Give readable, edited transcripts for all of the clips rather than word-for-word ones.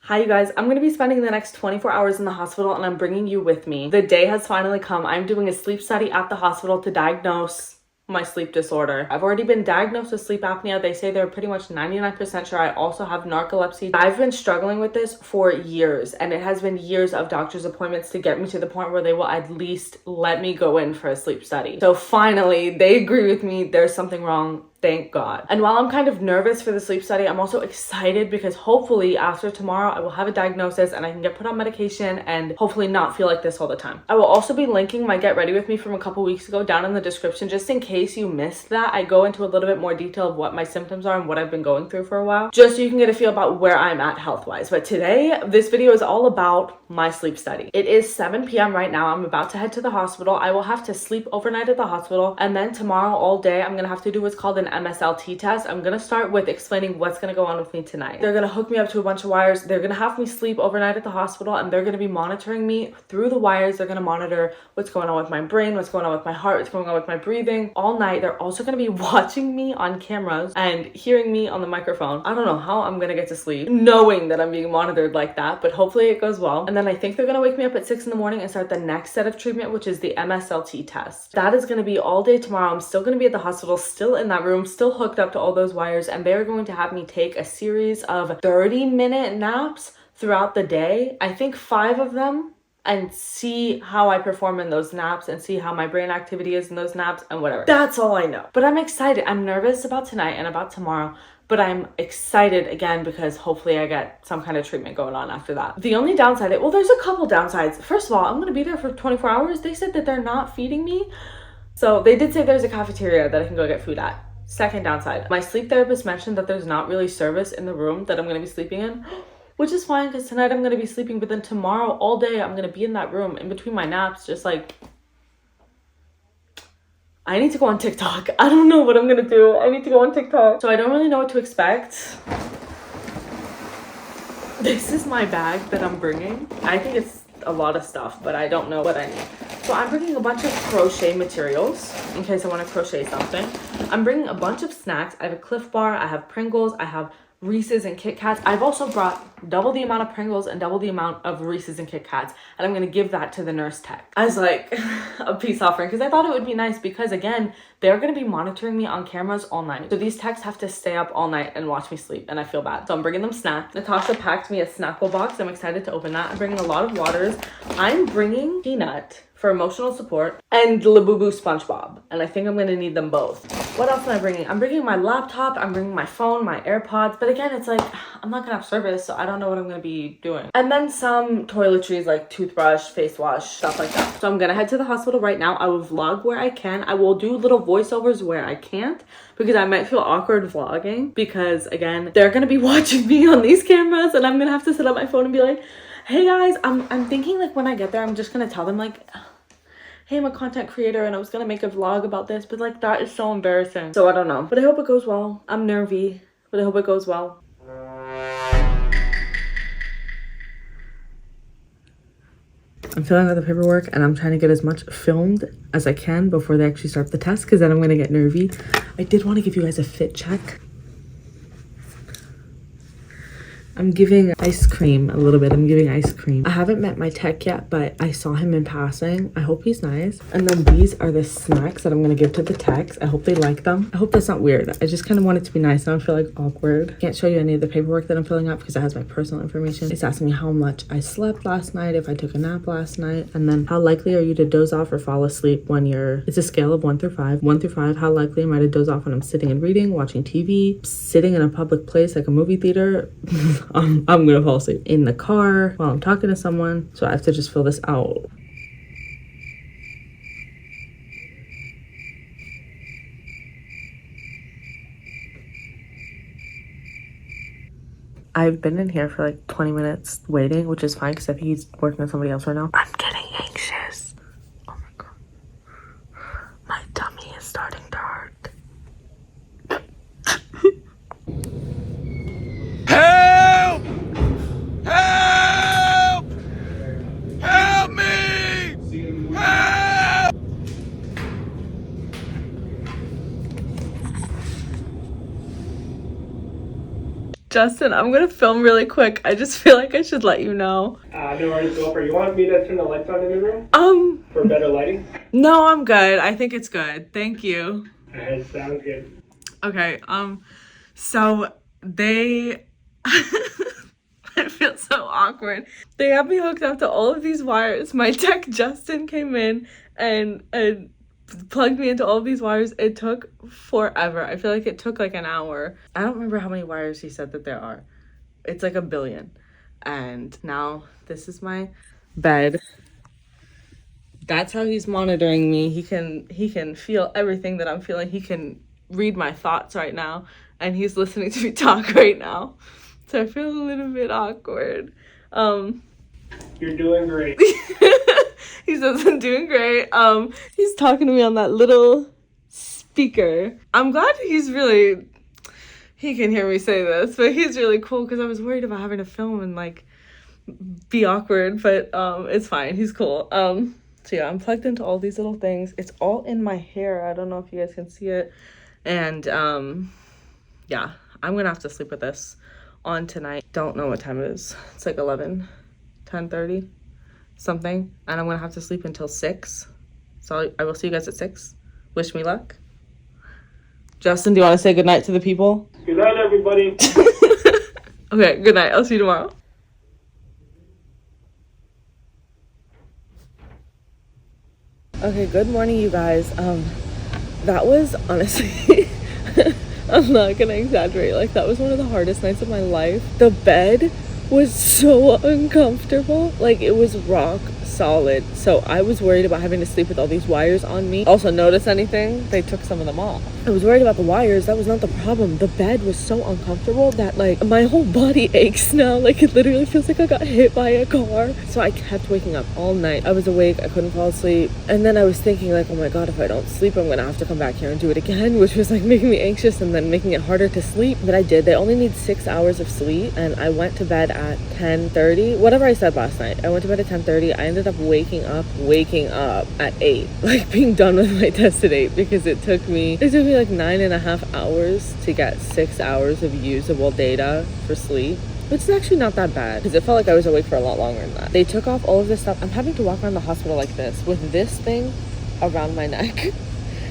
Hi, you guys. I'm going to be spending the next 24 hours in the hospital and I'm bringing you with me. The day has finally come. I'm doing a sleep study at the hospital to diagnose my sleep disorder. I've already been diagnosed with sleep apnea. They say they're pretty much 99% sure I also have narcolepsy. I've been struggling with this for years, and it has been years of doctor's appointments to get me to the point where they will at least let me go in for a sleep study. So finally, they agree with me. There's something wrong. Thank God. And while I'm kind of nervous for the sleep study, I'm also excited because hopefully after tomorrow, I will have a diagnosis and I can get put on medication and hopefully not feel like this all the time. I will also be linking my Get Ready With Me from a couple weeks ago down in the description, just in case you missed that. I go into a little bit more detail of what my symptoms are and what I've been going through for a while, just so you can get a feel about where I'm at health-wise. But today, this video is all about my sleep study. It is 7 p.m. right now. I'm about to head to the hospital. I will have to sleep overnight at the hospital, and then tomorrow all day, I'm gonna have to do what's called an MSLT test. I'm gonna start with explaining what's gonna go on with me tonight. They're gonna hook me up to a bunch of wires. They're gonna have me sleep overnight at the hospital, and they're gonna be monitoring me through the wires. They're gonna monitor what's going on with my brain, what's going on with my heart, what's going on with my breathing all night. They're also gonna be watching me on cameras and hearing me on the microphone. I don't know how I'm gonna get to sleep knowing that I'm being monitored like that, but hopefully it goes well. And then I think they're gonna wake me up at 6 in the morning and start the next set of treatment, which is the MSLT test. That is gonna be all day tomorrow. I'm still gonna be at the hospital, still in that room, still hooked up to all those wires, and they're going to have me take a series of 30-minute naps throughout the day. I think 5 of them, and see how I perform in those naps and see how my brain activity is in those naps and whatever. That's all I know. But I'm excited. I'm nervous about tonight and about tomorrow, but I'm excited again because hopefully I get some kind of treatment going on after that. The only downside, well, there's a couple downsides. First of all, I'm going to be there for 24 hours. They said that they're not feeding me. So they did say there's a cafeteria that I can go get food at. Second downside, my sleep therapist mentioned that there's not really service in the room that I'm going to be sleeping in, which is fine because tonight I'm going to be sleeping, but then tomorrow all day I'm going to be in that room in between my naps, just like, I need to go on TikTok. I don't know what I'm going to do. I need to go on TikTok. So I don't really know what to expect. This is my bag that I'm bringing. I think it's a lot of stuff, but I don't know what I need. So I'm bringing a bunch of crochet materials in case I want to crochet something. I'm bringing a bunch of snacks. I have a Cliff Bar, I have Pringles, I have Reese's and Kit Kats. I've also brought double the amount of Pringles and double the amount of Reese's and Kit Kats, and I'm going to give that to the nurse tech as like a peace offering because I thought it would be nice because again, they're going to be monitoring me on cameras all night. So these techs have to stay up all night and watch me sleep, and I feel bad. So I'm bringing them snacks. Natasha packed me a Snackle box. I'm excited to open that. I'm bringing a lot of waters. I'm bringing Peanut for emotional support and Labubu SpongeBob, and I think I'm gonna need them both. What else am I bringing? I'm bringing my laptop, I'm bringing my phone, my AirPods, but again, it's like, I'm not gonna have service, so I don't know what I'm gonna be doing. And then some toiletries like toothbrush, face wash, stuff like that. So I'm gonna head to the hospital right now. I will vlog where I can. I will do little voiceovers where I can't because I might feel awkward vlogging because again, they're gonna be watching me on these cameras and I'm gonna have to set up my phone and be like, hey guys, I'm thinking like when I get there, I'm just gonna tell them like, hey, I'm a content creator and I was gonna make a vlog about this, but like that is so embarrassing. So I don't know, but I hope it goes well. I'm nervy, but I hope it goes well. I'm filling out the paperwork and I'm trying to get as much filmed as I can before they actually start the test because then I'm gonna get nervy. I did want to give you guys a fit check. I'm giving ice cream a little bit. I'm giving ice cream. I haven't met my tech yet, but I saw him in passing. I hope he's nice. And then these are the snacks that I'm going to give to the techs. I hope they like them. I hope that's not weird. I just kind of want it to be nice. I don't feel like awkward. Can't show you any of the paperwork that I'm filling out because it has my personal information. It's asking me how much I slept last night, if I took a nap last night, and then how likely are you to doze off or fall asleep when you're, it's a scale of 1 through 5. 1 through 5, how likely am I to doze off when I'm sitting and reading, watching TV, sitting in a public place like a movie theater? I'm gonna fall asleep in the car while I'm talking to someone, so I have to just fill this out. I've been in here for like 20 minutes waiting, which is fine because I think he's working with somebody else right now. I'm getting anxious. Oh my god. My tummy is starting to hurt. Help! Help! Help me! Help! Justin, I'm gonna film really quick. I just feel like I should let you know. No worries, go for it. You want me to turn the lights on in the room? For better lighting? No, I'm good. I think it's good. Thank you. Alright, sounds good. Okay, so they... I feel so awkward. They have me hooked up to all of these wires. My tech, Justin, came in and plugged me into all of these wires. It took forever. I feel like it took like an hour. I don't remember how many wires he said that there are. It's like 1 billion. And now this is my bed. That's how he's monitoring me. He can feel everything that I'm feeling. He can read my thoughts right now, and he's listening to me talk right now. So I feel a little bit awkward. You're doing great. He says I'm doing great. He's talking to me on that little speaker. I'm glad he can hear me say this, but he's really cool because I was worried about having to film and like be awkward, but it's fine. He's cool. So yeah, I'm plugged into all these little things. It's all in my hair. I don't know if you guys can see it. And yeah, I'm gonna have to sleep with this on tonight. Don't know what time it is. It's like 10:30 something, and I'm gonna have to sleep until 6. So I will see you guys at 6. Wish me luck. Justin, do you want to say goodnight to the people? Good night, everybody. Okay, good night. I'll see you tomorrow. Okay, good morning, you guys. That was honestly I'm not gonna exaggerate, like that was one of the hardest nights of my life. The bed was so uncomfortable, like it was rock solid. So I was worried about having to sleep with all these wires on me. Also, notice anything? They took some of them off. I was worried about the wires. That was not the problem. The bed was so uncomfortable that like my whole body aches now. Like it literally feels like I got hit by a car. So I kept waking up all night. I was awake. I couldn't fall asleep. And then I was thinking like, oh my God, if I don't sleep, I'm gonna have to come back here and do it again, which was like making me anxious and then making it harder to sleep. But I did. They only need 6 hours of sleep, and I went to bed at 10:30. Whatever I said last night. I went to bed at 10:30. I ended up waking up at 8, like being done with my test at 8, because it took me like 9.5 hours to get 6 hours of usable data for sleep, which is actually not that bad because it felt like I was awake for a lot longer than that. They took off all of this stuff. I'm having to walk around the hospital like this with this thing around my neck.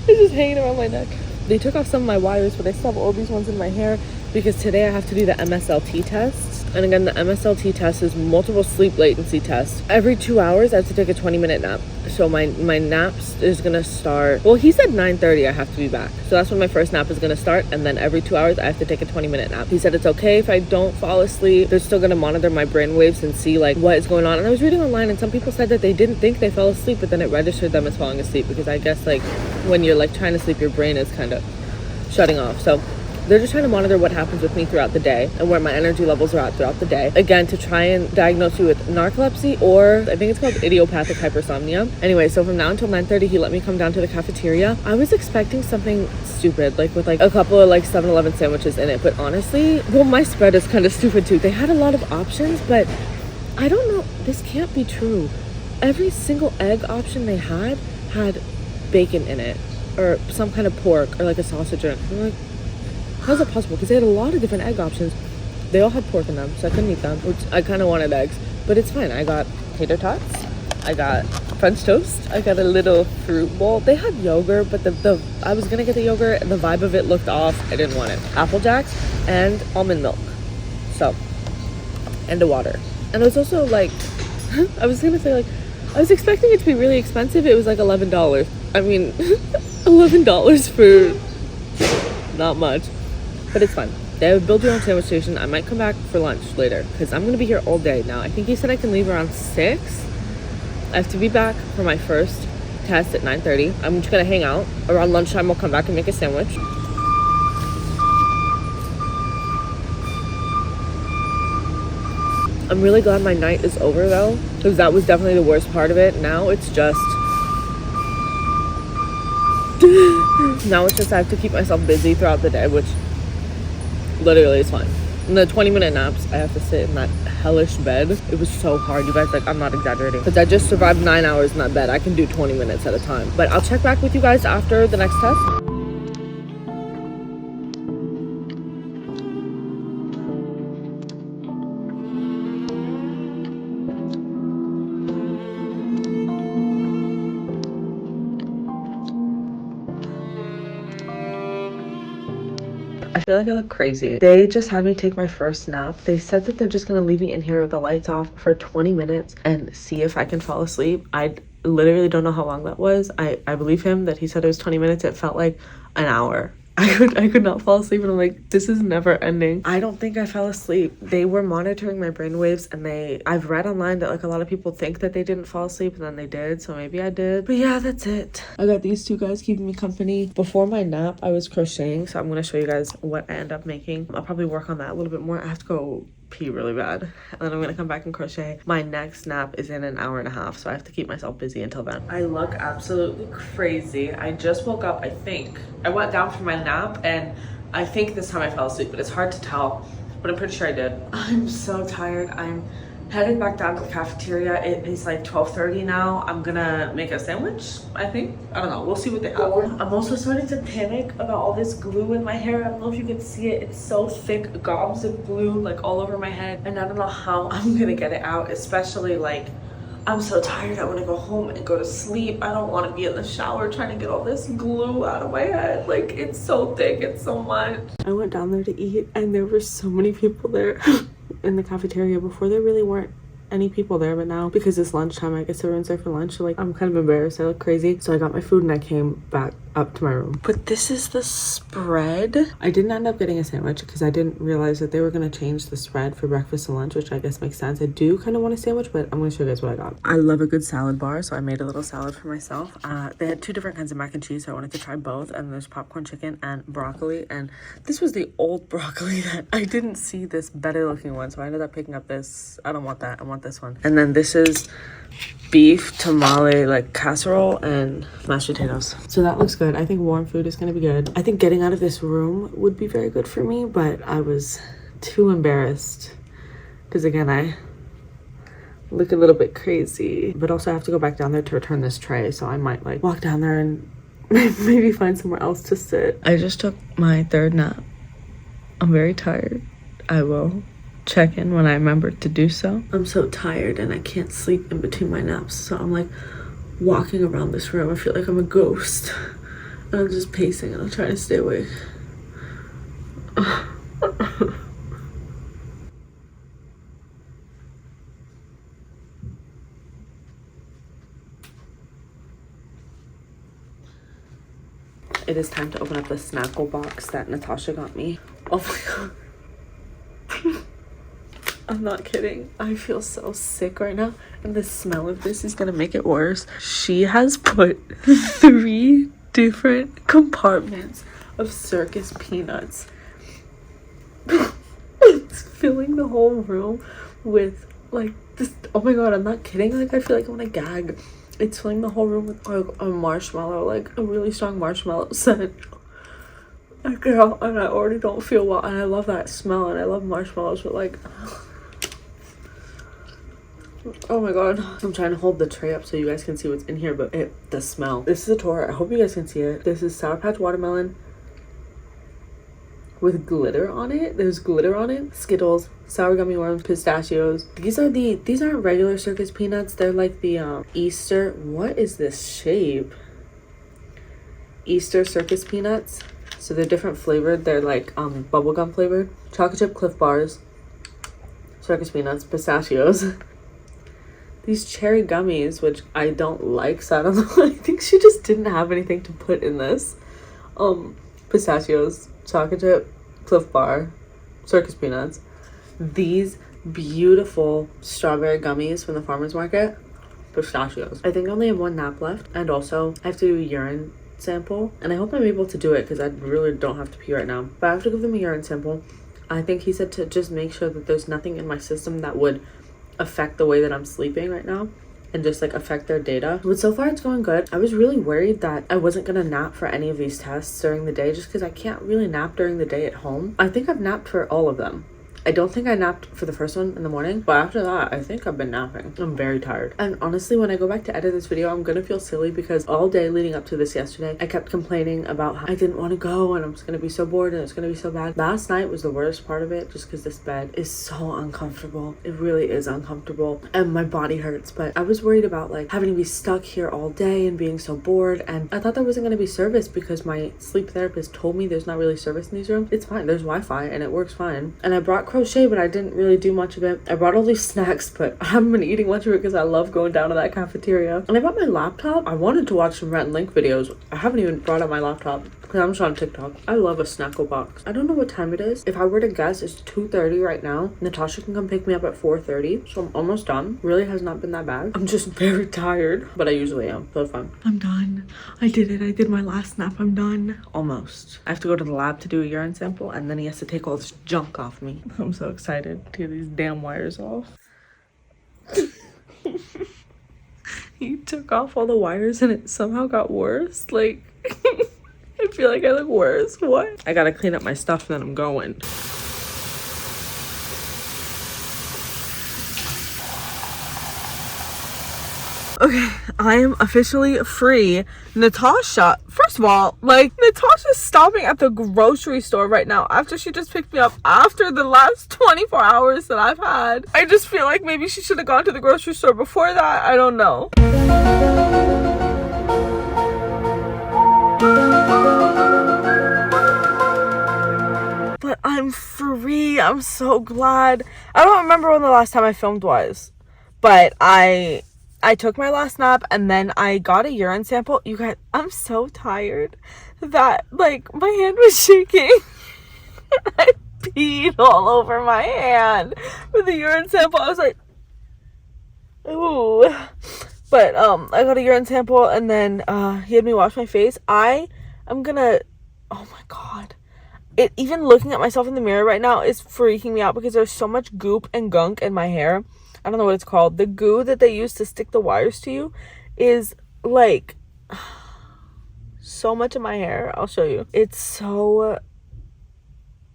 It's just hanging around my neck. They took off some of my wires, but I still have all these ones in my hair because today I have to do the MSLT test. And again, the MSLT test is multiple sleep latency test. Every 2 hours, I have to take a 20-minute nap. So my naps is gonna start, well, he said 9:30 I have to be back. So that's when my first nap is gonna start. And then every 2 hours, I have to take a 20-minute nap. He said it's okay if I don't fall asleep. They're still gonna monitor my brain waves and see like what is going on. And I was reading online and some people said that they didn't think they fell asleep, but then it registered them as falling asleep because I guess like when you're like trying to sleep, your brain is kind of shutting off. So they're just trying to monitor what happens with me throughout the day and where my energy levels are at throughout the day. Again, to try and diagnose you with narcolepsy, or I think it's called idiopathic hypersomnia. Anyway, so from now until 9:30, he let me come down to the cafeteria. I was expecting something stupid, like with like a couple of like 7-Eleven sandwiches in it. But honestly, well, my spread is kind of stupid too. They had a lot of options, but I don't know. This can't be true. Every single egg option they had bacon in it, or some kind of pork, or like a sausage in it. I'm like, how's it possible? Because they had a lot of different egg options. They all had pork in them, so I couldn't eat them, which I kind of wanted eggs, but it's fine. I got tater tots, I got French toast, I got a little fruit bowl. They had yogurt, but I was gonna get the yogurt and the vibe of it looked off. I didn't want it. Apple Jacks and almond milk, so, and a water. And it was also like, I was gonna say like, I was expecting it to be really expensive. It was like $11. I mean, $11 for not much. But it's fine. They have a build your own sandwich station. I might come back for lunch later because I'm going to be here all day now. I think he said I can leave around 6. I have to be back for my first test at 9:30. I'm just going to hang out. Around lunchtime, I'll come back and make a sandwich. I'm really glad my night is over though, because that was definitely the worst part of it. Now it's just I have to keep myself busy throughout the day, which literally is fine. And the 20-minute naps, I have to sit in that hellish bed. It was so hard, you guys. Like, I'm not exaggerating, because I just survived 9 hours in that bed. I can do 20 minutes at a time. But I'll check back with you guys after the next test. I feel like I look crazy. They just had me take my first nap. They said that they're just gonna leave me in here with the lights off for 20 minutes and see if I can fall asleep. I literally don't know how long that was. I believe him that he said it was 20 minutes. It felt like an hour. I could not fall asleep, and I'm like, this is never ending. I don't think I fell asleep. They were monitoring my brain waves, and I've read online that like a lot of people think that they didn't fall asleep, and then they did, so maybe I did. But yeah, that's it. I got these two guys keeping me company. Before my nap, I was crocheting, so I'm gonna show you guys what I end up making. I'll probably work on that a little bit more. I have to go pee really bad, and then I'm gonna come back and crochet. My next nap is in an hour and a half, so I have to keep myself busy until then. I look absolutely crazy. I just woke up, I think. I went down for my nap, and I think this time I fell asleep, but it's hard to tell, but I'm pretty sure I did. I'm so tired. I'm headed back down to the cafeteria. It is like 12:30 now. I'm gonna make a sandwich, I think. I don't know, we'll see what they have. I'm also starting to panic about all this glue in my hair. I don't know if you can see it. It's so thick, gobs of glue like all over my head, and I don't know how I'm gonna get it out, especially like I'm so tired. I want to go home and go to sleep. I don't want to be in the shower trying to get all this glue out of my head. Like, it's so thick, it's so much. I went down there to eat, and there were so many people there in the cafeteria. Before, there really weren't any people there, but now because it's lunchtime, I guess everyone's there for lunch. So like, I'm kind of embarrassed. I look crazy. So I got my food and I came back up to my room. But this is the spread. I didn't end up getting a sandwich because I didn't realize that they were going to change the spread for breakfast and lunch, which I guess makes sense. I do kind of want a sandwich, but I'm going to show you guys what I got. I love a good salad bar, so I made a little salad for myself. They had two different kinds of mac and cheese, so I wanted to try both. And there's popcorn chicken and broccoli. And this was the old broccoli that I didn't see this better looking one, so I ended up picking up this. I don't want that. I want this one. And then this is beef tamale like casserole and mashed potatoes. So that looks good. I think warm food is going to be good. I think getting out of this room would be very good for me, but I was too embarrassed because again, I look a little bit crazy, but also I have to go back down there to return this tray, so I might like walk down there and maybe find somewhere else to sit. I just took my third nap. I'm very tired. I will check in when I remember to do so. I'm so tired and I can't sleep in between my naps, so I'm like walking around this room. I feel like I'm a ghost, and I'm just pacing and I'm trying to stay awake. It is time to open up the Snackle box that Natasha got me. Oh my god. I'm not kidding. I feel so sick right now, and the smell of this is gonna make it worse. She has put 3 different compartments of circus peanuts. It's filling the whole room with like this. Oh my god, I'm not kidding. Like, I feel like I want to gag. It's filling the whole room with like a marshmallow, like a really strong marshmallow scent. Girl, and I already don't feel well, and I love that smell, and I love marshmallows, but like, oh my god. I'm trying to hold the tray up so you guys can see what's in here, but the smell. This is a tour. I hope you guys can see it. This is Sour Patch Watermelon with glitter on it. There's glitter on it. Skittles, sour gummy worms, pistachios. These aren't regular circus peanuts. They're like the Easter. What is this shape? Easter circus peanuts. So they're different flavored. They're like bubblegum flavored. Chocolate chip Cliff Bars, circus peanuts, pistachios. These cherry gummies, which I don't like, so I don't know. I think she just didn't have anything to put in this. Pistachios, chocolate chip Cliff Bar, circus peanuts. These beautiful strawberry gummies from the farmer's market, pistachios. I think I only have 1 nap left, and also I have to do a urine sample, and I hope I'm able to do it because I really don't have to pee right now, but I have to give them a urine sample. I think he said to just make sure that there's nothing in my system that would affect the way that I'm sleeping right now and just like affect their data. But so far it's going good. I was really worried that I wasn't gonna nap for any of these tests during the day just because I can't really nap during the day at home. I think I've napped for all of them, I don't think I napped for the first one in the morning, but after that, I think I've been napping. I'm very tired. And honestly, when I go back to edit this video, I'm gonna feel silly because all day leading up to this yesterday, I kept complaining about how I didn't want to go and I was gonna be so bored and it's gonna be so bad. Last night was the worst part of it just because this bed is so uncomfortable. It really is uncomfortable and my body hurts, but I was worried about like having to be stuck here all day and being so bored, and I thought there wasn't gonna be service because my sleep therapist told me there's not really service in these rooms. It's fine, there's Wi-Fi and it works fine. And I brought crochet, but I didn't really do much of it. I brought all these snacks, but I haven't been eating much of it because I love going down to that cafeteria. And I brought my laptop. I wanted to watch some Rent and Link videos. I haven't even brought out my laptop because I'm just on TikTok. I love a snackle box. I don't know what time it is. If I were to guess, it's 2:30 right now. Natasha can come pick me up at 4:30, so I'm almost done. Really has not been that bad. I'm just very tired, but I usually am, so it's fine. I'm done. I did it. I did my last nap. I'm done. Almost. I have to go to the lab to do a urine sample, and then he has to take all this junk off me. I'm so excited to get these damn wires off. He took off all the wires and it somehow got worse. Like, I feel like I look worse. What? I gotta clean up my stuff and then I'm going. Okay, I am officially free. Natasha, first of all, like, Natasha's stopping at the grocery store right now after she just picked me up after the last 24 hours that I've had. I just feel like maybe she should have gone to the grocery store before that. I don't know. But I'm free. I'm so glad. I don't remember when the last time I filmed was, but I took my last nap and then I got a urine sample. You guys, I'm so tired that like my hand was shaking. I peed all over my hand with the urine sample. I was like, ooh. But I got a urine sample and then he had me wash my face. I'm gonna, oh my god. Even looking at myself in the mirror right now is freaking me out because there's so much goop and gunk in my hair. I don't know what it's called. The goo that they use to stick the wires to you is like so much of my hair. I'll show you. It's so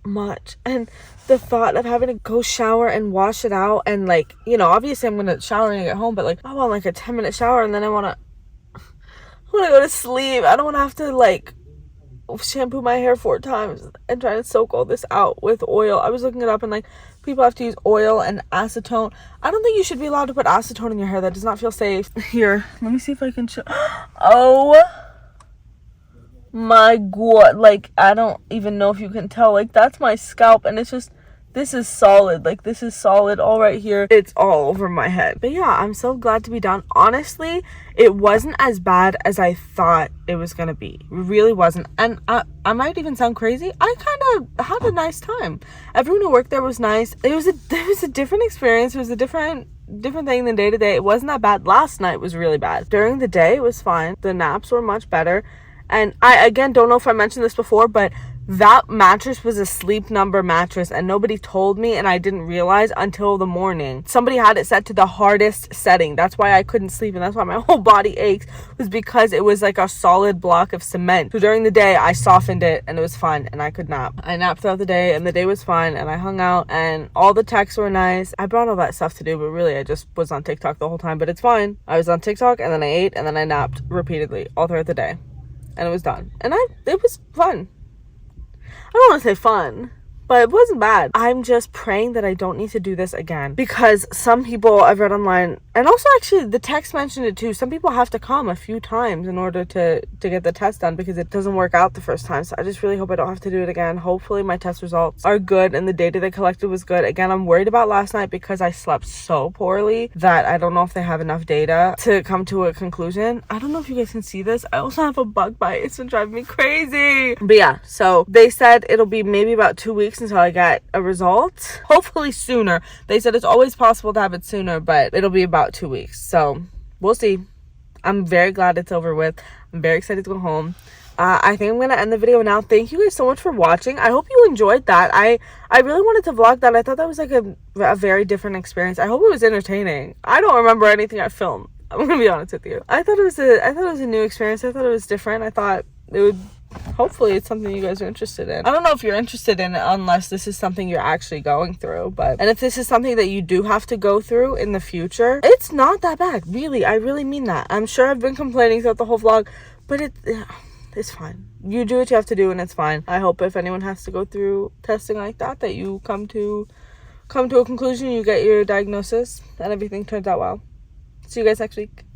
much. And the thought of having to go shower and wash it out and like, you know, obviously I'm gonna shower when I get home, but like I want like a 10-minute shower and then I wanna go to sleep. I don't wanna have to like shampoo my hair 4 times and try to soak all this out with oil. I was looking it up and like people have to use oil and acetone. I don't think you should be allowed to put acetone in your hair. That does not feel safe. Here, let me see if I can show. Oh my god, like I don't even know if you can tell. Like that's my scalp and it's just, this is solid. Like this is solid all right here. It's all over my head. But yeah, I'm so glad to be done. Honestly, it wasn't as bad as I thought it was gonna be. It really wasn't. And I might even sound crazy. I kind of had a nice time. Everyone who worked there was nice. It was a different experience. It was a different thing than day to day. It wasn't that bad. Last night was really bad. During the day it was fine. The naps were much better. And I again don't know if I mentioned this before, but that mattress was a Sleep Number mattress and nobody told me and I didn't realize until the morning. Somebody had it set to the hardest setting. That's why I couldn't sleep and that's why my whole body aches, was because it was like a solid block of cement. So during the day I softened it and it was fine and I could nap. I napped throughout the day and the day was fine and I hung out and all the texts were nice. I brought all that stuff to do, but really I just was on TikTok the whole time, but it's fine. I was on TikTok and then I ate and then I napped repeatedly all throughout the day and it was done. And it was fun. I don't want to say fun, but it wasn't bad. I'm just praying that I don't need to do this again because some people I've read online, and also actually the text mentioned it too, some people have to come a few times in order to get the test done because it doesn't work out the first time. So I just really hope I don't have to do it again. Hopefully my test results are good and the data they collected was good. Again, I'm worried about last night because I slept so poorly that I don't know if they have enough data to come to a conclusion. I don't know if you guys can see this. I also have a bug bite. It's been driving me crazy. But yeah, so they said it'll be maybe about 2 weeks until I get a result. Hopefully sooner. They said it's always possible to have it sooner, but it'll be about 2 weeks. So we'll see. I'm very glad it's over with. I'm very excited to go home. I think I'm gonna end the video now. Thank you guys so much for watching. I hope you enjoyed that. I really wanted to vlog that. I thought that was like a very different experience. I hope it was entertaining. I don't remember anything I filmed. I'm gonna be honest with you. I thought it was a new experience. I thought it was different. I thought it would hopefully it's something you guys are interested in. I don't know if you're interested in it unless this is something you're actually going through, and if this is something that you do have to go through in the future, it's not that bad. Really, I really mean that. I'm sure I've been complaining throughout the whole vlog, but it's fine. You do what you have to do and it's fine. I hope if anyone has to go through testing like that you come to a conclusion, you get your diagnosis, and everything turns out well. See you guys next week.